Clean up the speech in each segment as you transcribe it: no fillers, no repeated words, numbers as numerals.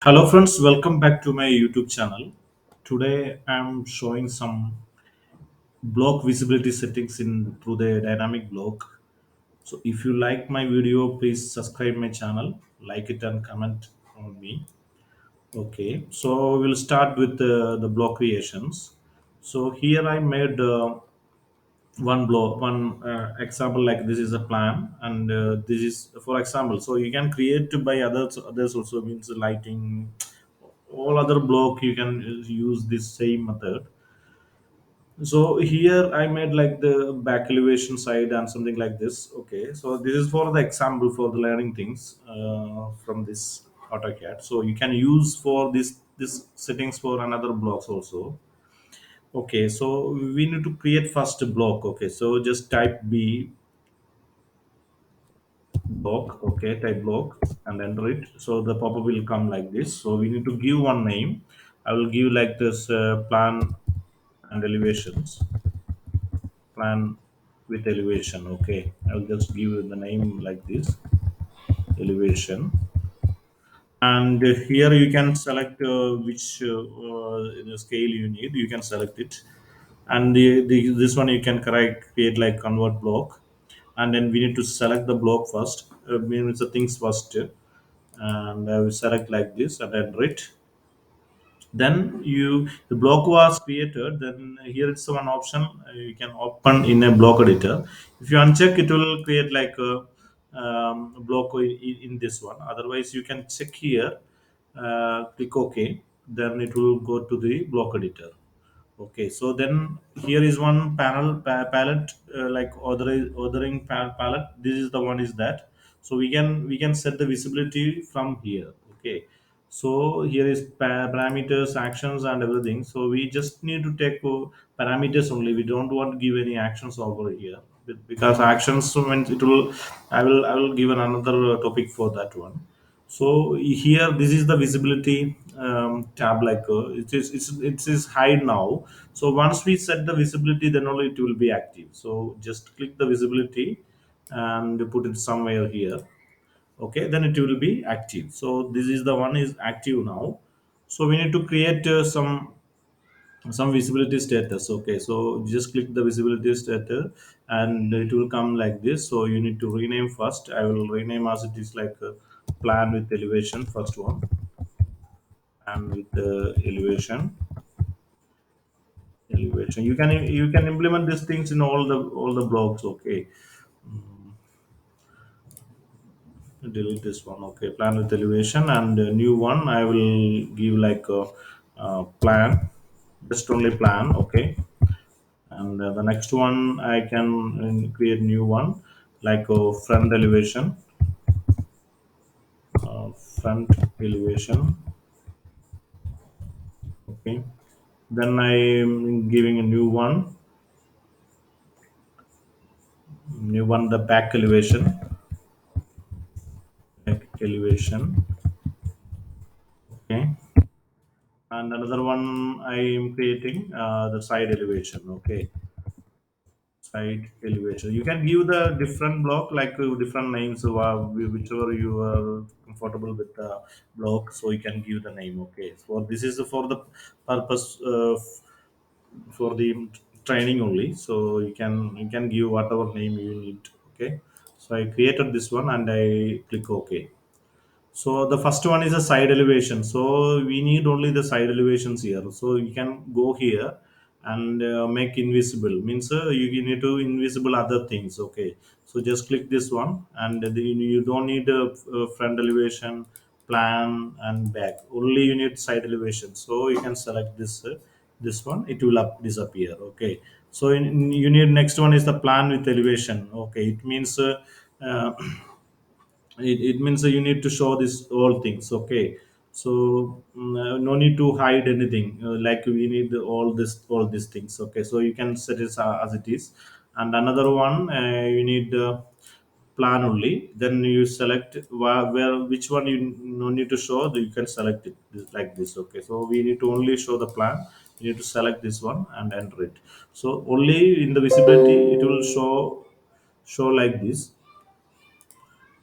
Hello friends, welcome back to my YouTube channel. Today I'm showing some block visibility settings in through the dynamic block. So if you like my video, please subscribe my channel, like it and comment on me. Okay, so we'll start with the block creations. So here I made one block, one example like this is a plan, and this is for example. So you can create by others also means lighting all other block you can use this same method. So here I made like the back elevation side and something like this. Okay, so this is for the example for the learning things from this AutoCAD. So you can use for this settings for another blocks also. Okay, so we need to create first a block. Okay, so just type b block. Okay, type block and enter it. So the pop-up will come like this. So we need to give one name. I will give like this plan and elevations, plan with elevation. Okay, I'll just give the name like this, elevation. And here you can select which scale you need, you can select it. And this one you can create like convert block. And then we need to select the block first, means the things first. And I will select like this and enter it. Then you the block was created, then here it's one option, you can open in a block editor. If you uncheck, it will create like a block in this one. Otherwise you can check here, click ok, then it will go to the block editor. Okay, so then here is one palette, like palette. This is the one is that. So we can set the visibility from here. Okay, so here is parameters, actions, and everything. So we just need to take parameters only. We don't want to give any actions over here because actions means it will. I will give another topic for that one. So here this is the visibility tab, like it is hide now. So once we set the visibility, then only it will be active. So just click the visibility and put it somewhere here. Okay, then it will be active. So this is the one is active now. So we need to create some visibility status. Okay, so just click the visibility status and it will come like this. So you need to rename first. I will rename as it is like plan with elevation, first one. And with the elevation, you can implement these things in all the blocks. Okay, delete this one. Okay, plan with elevation, and a new one I will give like a plan, just only plan. Okay, and the next one I can create new one like a front elevation, front elevation. Okay, then I am giving a new one, the back elevation, back elevation. Okay, and another one I am creating the side elevation. Okay, side elevation, you can give the different block like different names, whichever you are comfortable with the block, so you can give the name. Okay, so this is for the purpose for the training only, so you can give whatever name you need. Okay, so I created this one and I click ok. So the first one is a side elevation. So we need only the side elevations here. So you can go here and make invisible. Means you need to invisible other things. Okay. So just click this one, and then you don't need a front elevation, plan, and back. Only you need side elevation. So you can select this one. It will disappear. Okay. So you need next one is the plan with elevation. Okay. It means. It means you need to show this all things. Okay, so no need to hide anything, like we need all these things. Okay, so you can set it as it is. And another one, you need plan only, then you select where which one you no need to show, you can select it like this. Okay, so we need to only show the plan. You need to select this one and enter it. So only in the visibility it will show like this.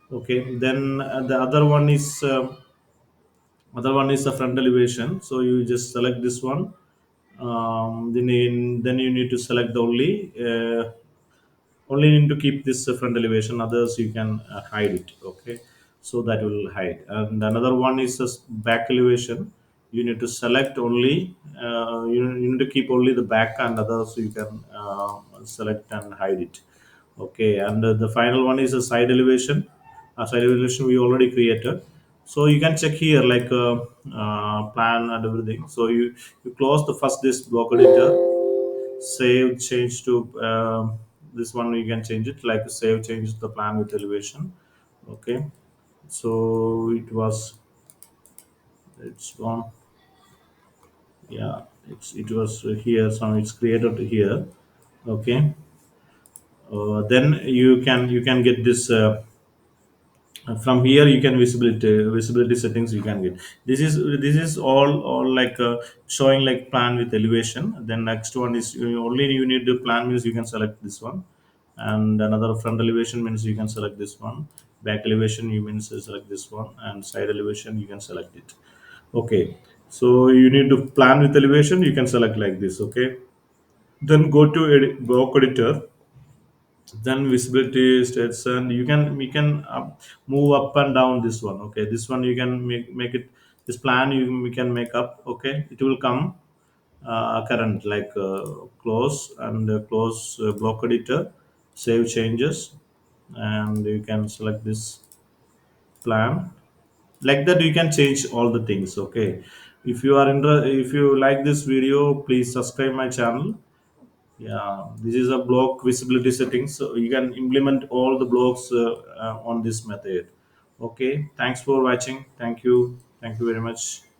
Okay, then the other one is Other one is the front elevation, so you just select this one. Then you need to select only need to keep this front elevation, others you can hide it. Okay, so that will hide. And another one is this back elevation. You need to select only, you need to keep only the back, and others you can select and hide it. Okay, and the final one is a side elevation. A side elevation we already created, so you can check here like plan and everything. So you close the first this block editor, save change to this one. You can change it like save change the plan with elevation. Okay, so it's gone. Yeah, it was here, so it's created here. Okay, then you can get this from here. You can visibility settings you can get. This is all like showing like plan with elevation. Then next one is only you need the plan means you can select this one. And another front elevation means you can select this one. Back elevation you means select this one, and side elevation you can select it. Okay, so you need to plan with elevation, you can select like this. Okay, then go to block editor, then visibility states, and we can move up and down this one. Okay, this one you can make it, this plan we can make up. Okay, it will come current like close, and close block editor, save changes, and you can select this plan. Like that you can change all the things. Okay, if you like this video, please subscribe my channel. Yeah, this is a block visibility settings, so you can implement all the blocks on this method. Okay, thanks for watching. Thank you very much.